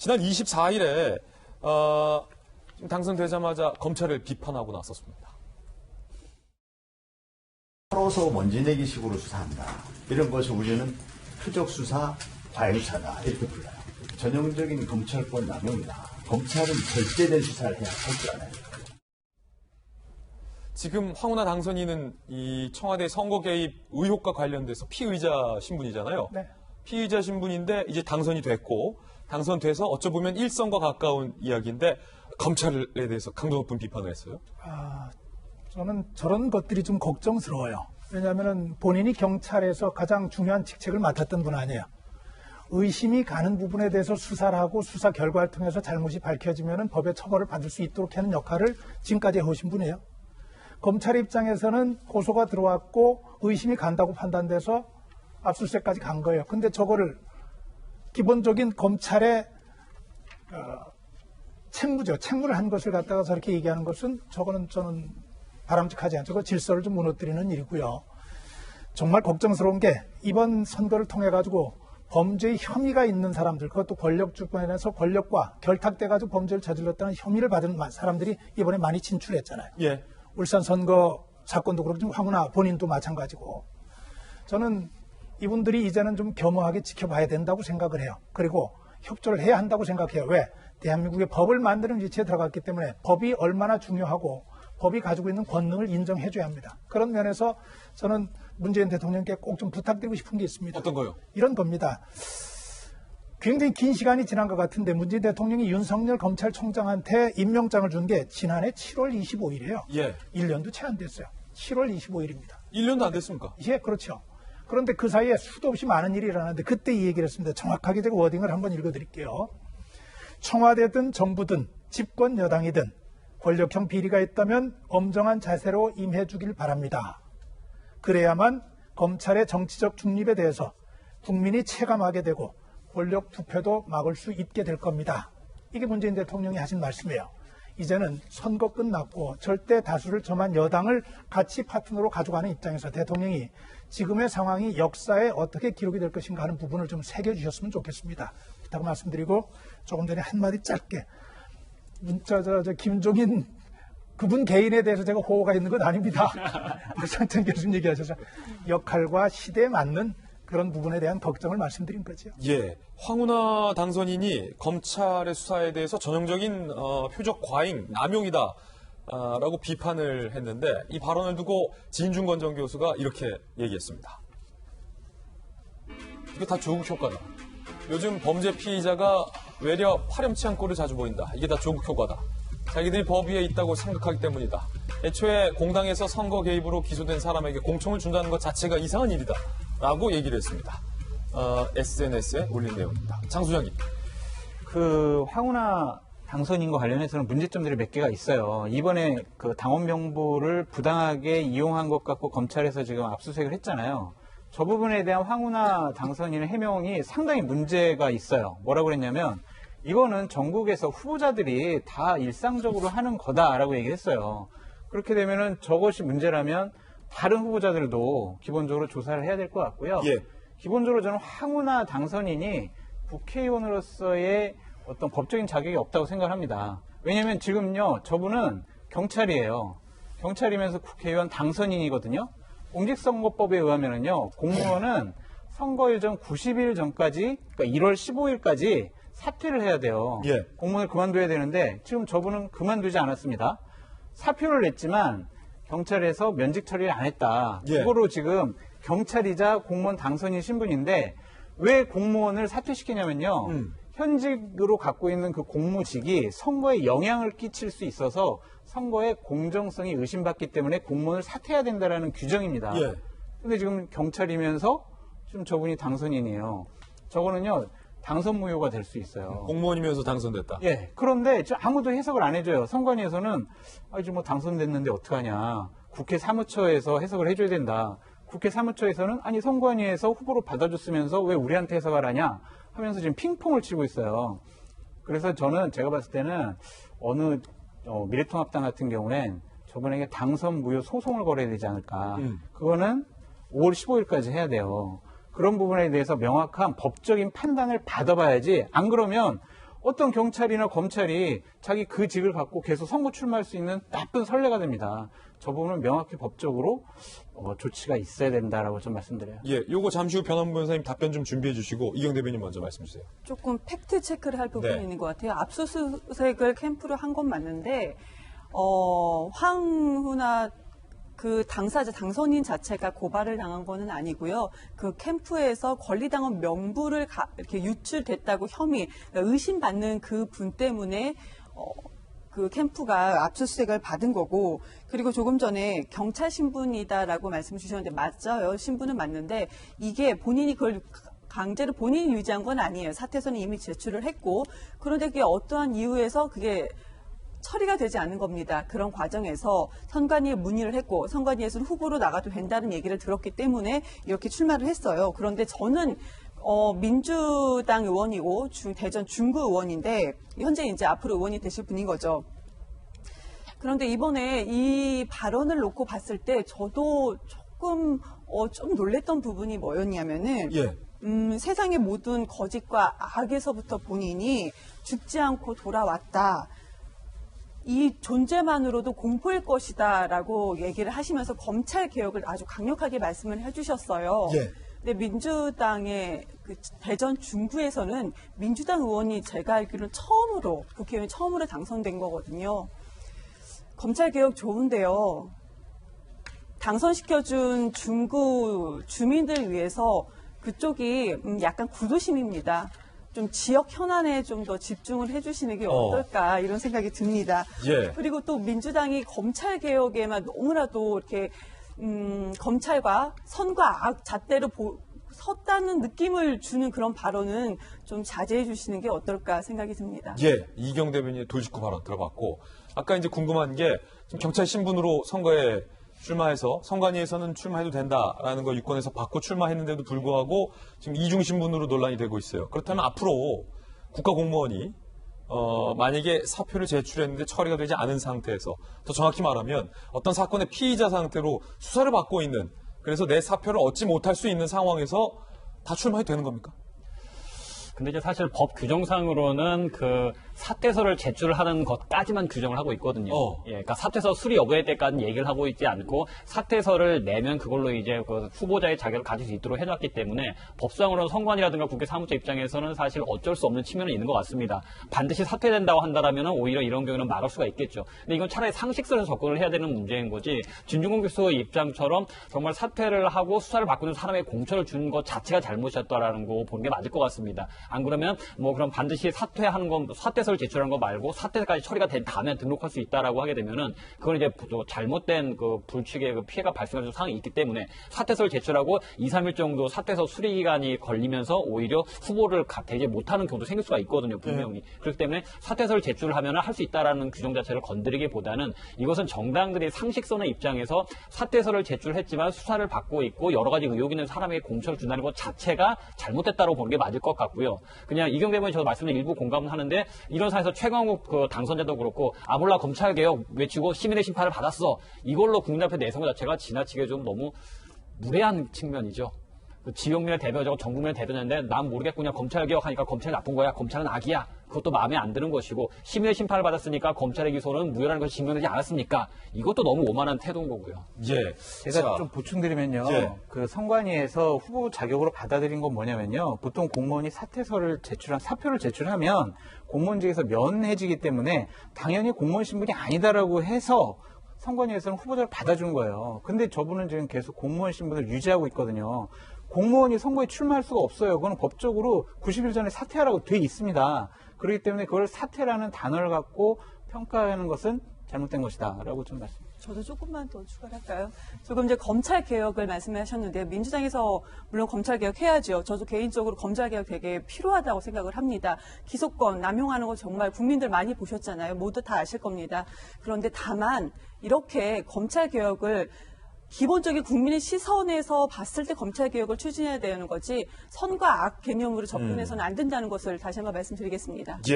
지난 24일에 당선되자마자 검찰을 비판하고 나섰습니다. 털어서 먼지 내기 식으로 수사한다. 이런 것을 우리는 표적 수사 과잉차다 이렇게 불러요. 전형적인 검찰권 남용이다. 검찰은 절제된 수사를 해야 할 줄 알아요. 지금 황운하 당선인은 이 청와대 선거 개입 의혹과 관련돼서 피의자 신분이잖아요. 네. 피의자 신분인데 이제 당선이 됐고 당선돼서 어쩌보면 일선과 가까운 이야기인데 검찰에 대해서 강도 높은 비판을 했어요. 저는 저런 것들이 좀 걱정스러워요. 왜냐하면 본인이 경찰에서 가장 중요한 직책을 맡았던 분 아니에요. 의심이 가는 부분에 대해서 수사를 하고 수사 결과를 통해서 잘못이 밝혀지면 법의 처벌을 받을 수 있도록 하는 역할을 지금까지 해오신 분이에요. 검찰 입장에서는 고소가 들어왔고 의심이 간다고 판단돼서 압수수색까지 간 거예요. 근데 저거를 기본적인 검찰의 책무죠. 책무를 한 것을 갖다가 저렇게 얘기하는 것은 저거는 저는 바람직하지 않죠. 그 질서를 좀 무너뜨리는 일이고요. 정말 걱정스러운 게 이번 선거를 통해 가지고 범죄의 혐의가 있는 사람들, 그것도 권력 주권에서 권력과 결탁돼가지고 범죄를 저질렀다는 혐의를 받은 사람들이 이번에 많이 진출했잖아요. 예. 울산 선거 사건도 그렇고 황운하 본인도 마찬가지고. 저는 이분들이 이제는 좀 겸허하게 지켜봐야 된다고 생각을 해요. 그리고 협조를 해야 한다고 생각해요. 왜? 대한민국의 법을 만드는 위치에 들어갔기 때문에 법이 얼마나 중요하고 법이 가지고 있는 권능을 인정해줘야 합니다. 그런 면에서 저는 문재인 대통령께 꼭 좀 부탁드리고 싶은 게 있습니다. 어떤 거요? 이런 겁니다. 굉장히 긴 시간이 지난 것 같은데 문재인 대통령이 윤석열 검찰총장한테 임명장을 준 게 지난해 7월 25일이에요. 예. 1년도 채 안 됐어요. 7월 25일입니다. 1년도 안 됐습니까? 예, 그렇죠. 그런데 그 사이에 수도 없이 많은 일이 일어났는데 그때 이 얘기를 했습니다. 정확하게 제가 워딩을 한번 읽어드릴게요. 청와대든 정부든 집권 여당이든 권력형 비리가 있다면 엄정한 자세로 임해주길 바랍니다. 그래야만 검찰의 정치적 중립에 대해서 국민이 체감하게 되고 권력 부패도 막을 수 있게 될 겁니다. 이게 문재인 대통령이 하신 말씀이에요. 이제는 선거 끝났고 절대 다수를 점한 여당을 같이 파트너로 가져가는 입장에서 대통령이 지금의 상황이 역사에 어떻게 기록이 될 것인가 하는 부분을 좀 새겨주셨으면 좋겠습니다. 부탁 말씀드리고 조금 전에 한마디 짧게 김종인 그분 개인에 대해서 제가 호호가 있는 건 아닙니다. 박상천 교수님 얘기하셔서 역할과 시대에 맞는 그런 부분에 대한 걱정을 말씀드린 거죠. 예. 황운하 당선인이 검찰의 수사에 대해서 전형적인 표적 과잉, 남용이다 라고 비판을 했는데 이 발언을 두고 진중권 전 교수가 이렇게 얘기했습니다. 이게 다 조국 효과다. 요즘 범죄 피의자가 외려 파렴치한 꼴을 자주 보인다. 이게 다 조국 효과다. 자기들이 법 위에 있다고 생각하기 때문이다. 애초에 공당에서 선거 개입으로 기소된 사람에게 공청을 준다는 것 자체가 이상한 일이다. 라고 얘기를 했습니다. SNS에 올린 내용입니다. 장 소장님. 그 황운하 당선인과 관련해서는 문제점들이 몇 개가 있어요. 이번에 그 당원 명부를 부당하게 이용한 것 갖고 검찰에서 지금 압수수색을 했잖아요. 저 부분에 대한 황운하 당선인의 해명이 상당히 문제가 있어요. 뭐라고 그랬냐면 이거는 전국에서 후보자들이 다 일상적으로 하는 거다라고 얘기를 했어요. 그렇게 되면은 저것이 문제라면 다른 후보자들도 기본적으로 조사를 해야 될 것 같고요. 예. 기본적으로 저는 황운하 당선인이 국회의원으로서의 어떤 법적인 자격이 없다고 생각합니다. 왜냐하면 지금요, 저분은 경찰이에요. 경찰이면서 국회의원 당선인이거든요. 공직선거법에 의하면은요, 공무원은 선거일 전 90일 전까지, 그러니까 1월 15일까지 사퇴를 해야 돼요. 예. 공무원을 그만둬야 되는데 지금 저분은 그만두지 않았습니다. 사표를 냈지만 경찰에서 면직 처리를 안 했다. 예. 그거로 지금 경찰이자 공무원 당선인 신분인데 왜 공무원을 사퇴시키냐면요. 현직으로 갖고 있는 그 공무직이 선거에 영향을 끼칠 수 있어서 선거의 공정성이 의심받기 때문에 공무원을 사퇴해야 된다라는 규정입니다. 예. 근데 지금 경찰이면서 지금 저분이 당선인이에요. 저거는요. 당선 무효가 될 수 있어요. 공무원이면서 당선됐다. 예. 그런데 아무도 해석을 안 해줘요. 선관위에서는 이제 뭐 당선됐는데 어떡하냐. 국회 사무처에서 해석을 해줘야 된다. 국회 사무처에서는 아니 선관위에서 후보로 받아줬으면서 왜 우리한테 해석을 하냐 하면서 지금 핑퐁을 치고 있어요. 그래서 저는 제가 봤을 때는 어느 미래통합당 같은 경우엔 저분에게 당선 무효 소송을 걸어야 되지 않을까. 그거는 5월 15일까지 해야 돼요. 그런 부분에 대해서 명확한 법적인 판단을 받아봐야지 안 그러면 어떤 경찰이나 검찰이 자기 그 직을 갖고 계속 선거 출마할 수 있는 나쁜 선례가 됩니다. 저 부분은 명확히 법적으로 조치가 있어야 된다라고 좀 말씀드려요. 예, 요거 잠시 후 변호사 변호사님 답변 좀 준비해 주시고 이경 대변인 먼저 말씀 주세요. 조금 팩트 체크를 할 부분이 네. 있는 것 같아요. 압수수색을 캠프로 한 건 맞는데 황훈아 그 당사자 당선인 자체가 고발을 당한 거는 아니고요. 그 캠프에서 권리당원 명부를 이렇게 유출됐다고 혐의, 그러니까 의심받는 그 분 때문에 그 캠프가 압수수색을 받은 거고, 그리고 조금 전에 경찰 신분이다라고 말씀 주셨는데 맞아요. 신분은 맞는데 이게 본인이 그걸 강제로 본인이 유지한 건 아니에요. 사퇴서는 이미 제출을 했고, 그런데 그게 어떠한 이유에서 그게 처리가 되지 않는 겁니다. 그런 과정에서 선관위에 문의를 했고 선관위에서는 후보로 나가도 된다는 얘기를 들었기 때문에 이렇게 출마를 했어요. 그런데 저는 민주당 의원이고 대전 중구 의원인데 현재 이제 앞으로 의원이 되실 분인 거죠. 그런데 이번에 이 발언을 놓고 봤을 때 저도 조금 좀 놀랬던 부분이 뭐였냐면은 예. 세상의 모든 거짓과 악에서부터 본인이 죽지 않고 돌아왔다. 이 존재만으로도 공포일 것이다라고 얘기를 하시면서 검찰 개혁을 아주 강력하게 말씀을 해주셨어요. 예. 근데 민주당의 그 대전 중구에서는 민주당 의원이 제가 알기로는 국회의원이 처음으로 당선된 거거든요. 검찰 개혁 좋은데요. 당선시켜준 중구 주민들 위해서 그쪽이 약간 구도심입니다. 좀 지역 현안에 좀 더 집중을 해주시는 게 어떨까 이런 생각이 듭니다. 예. 그리고 또 민주당이 검찰 개혁에만 너무나도 이렇게 검찰과 선과 악 잣대로 섰다는 느낌을 주는 그런 발언은 좀 자제해 주시는 게 어떨까 생각이 듭니다. 예, 이경 대변인의 돌직구 발언 들어봤고 아까 이제 궁금한 게 지금 경찰 신분으로 선거에 출마해서 선관위에서는 출마해도 된다라는 거 유권에서 받고 출마했는데도 불구하고 지금 이중 신분으로 논란이 되고 있어요. 그렇다면 앞으로 국가공무원이 만약에 사표를 제출했는데 처리가 되지 않은 상태에서 더 정확히 말하면 어떤 사건의 피의자 상태로 수사를 받고 있는 그래서 내 사표를 얻지 못할 수 있는 상황에서 다 출마해도 되는 겁니까? 근데 이제 사실 법 규정상으로는 그 사퇴서를 제출하는 것까지만 규정을 하고 있거든요. 예, 그러니까 사퇴서 수리 여부에 때까지는 얘기를 하고 있지 않고 사퇴서를 내면 그걸로 이제 그 후보자의 자격을 가질 수 있도록 해놨기 때문에 법상으로는 선관위라든가 국회 사무처 입장에서는 사실 어쩔 수 없는 측면은 있는 것 같습니다. 반드시 사퇴된다고 한다라면 오히려 이런 경우는 막을 수가 있겠죠. 근데 이건 차라리 상식선에서 접근을 해야 되는 문제인 거지. 진중권 교수 입장처럼 정말 사퇴를 하고 수사를 받고 있는 사람의 공천을 준 것 자체가 잘못이었다라는 거 보는 게 맞을 것 같습니다. 안 그러면 뭐 그럼 반드시 사퇴하는 건 사퇴서를 제출하는 거 말고 사퇴까지 처리가 된 다음에 등록할 수 있다라고 하게 되면은 그건 이제 또 잘못된 그 불칙의 그 피해가 발생할 상황이 있기 때문에 사퇴서를 제출하고 2, 3일 정도 사퇴서 수리 기간이 걸리면서 오히려 후보를 되지 못하는 경우도 생길 수가 있거든요, 분명히. 그렇기 때문에 사퇴서를 제출을 하면은 할 수 있다라는 규정 자체를 건드리기보다는 이것은 정당들이 상식선의 입장에서 사퇴서를 제출했지만 수사를 받고 있고 여러 가지 의혹 있는 사람에게 공천을 준다는 것 자체가 잘못됐다고 보는 게 맞을 것 같고요. 그냥 이경 대변인 저도 말씀드린 일부 공감은 하는데 이런 상황에서 최강욱 그 당선자도 그렇고 몰라 검찰개혁 외치고 시민의 심판을 받았어. 이걸로 국민 앞에 내세운 것 자체가 지나치게 좀 너무 무례한 측면이죠. 그 지역민의 대변자고 전 국민의 대변자인데 난 모르겠고 그냥 검찰개혁하니까 검찰이 나쁜 거야. 검찰은 악이야. 그것도 마음에 안 드는 것이고 시민의 심판을 받았으니까 검찰의 기소는 무효라는 것이 증명되지 않았습니까? 이것도 너무 오만한 태도인 거고요. 예. 제가 좀 보충드리면요. 예. 그 선관위에서 후보 자격으로 받아들인 건 뭐냐면요. 보통 공무원이 사표를 제출하면 공무원직에서 면해지기 때문에 당연히 공무원 신분이 아니다라고 해서 선관위에서는 후보자를 받아준 거예요. 근데 저분은 지금 계속 공무원 신분을 유지하고 있거든요. 공무원이 선거에 출마할 수가 없어요. 그건 법적으로 90일 전에 사퇴하라고 돼 있습니다. 그렇기 때문에 그걸 사퇴라는 단어를 갖고 평가하는 것은 잘못된 것이다라고 좀 말씀드립니다. 저도 조금만 더 추가를 할까요? 조금 이제 검찰 개혁을 말씀하셨는데 민주당에서 물론 검찰 개혁 해야죠. 저도 개인적으로 검찰 개혁 되게 필요하다고 생각을 합니다. 기소권 남용하는 거 정말 국민들 많이 보셨잖아요. 모두 다 아실 겁니다. 그런데 다만 이렇게 검찰 개혁을 기본적인 국민의 시선에서 봤을 때 검찰 개혁을 추진해야 되는 거지 선과 악 개념으로 접근해서는 안 된다는 것을 다시 한번 말씀드리겠습니다. 예.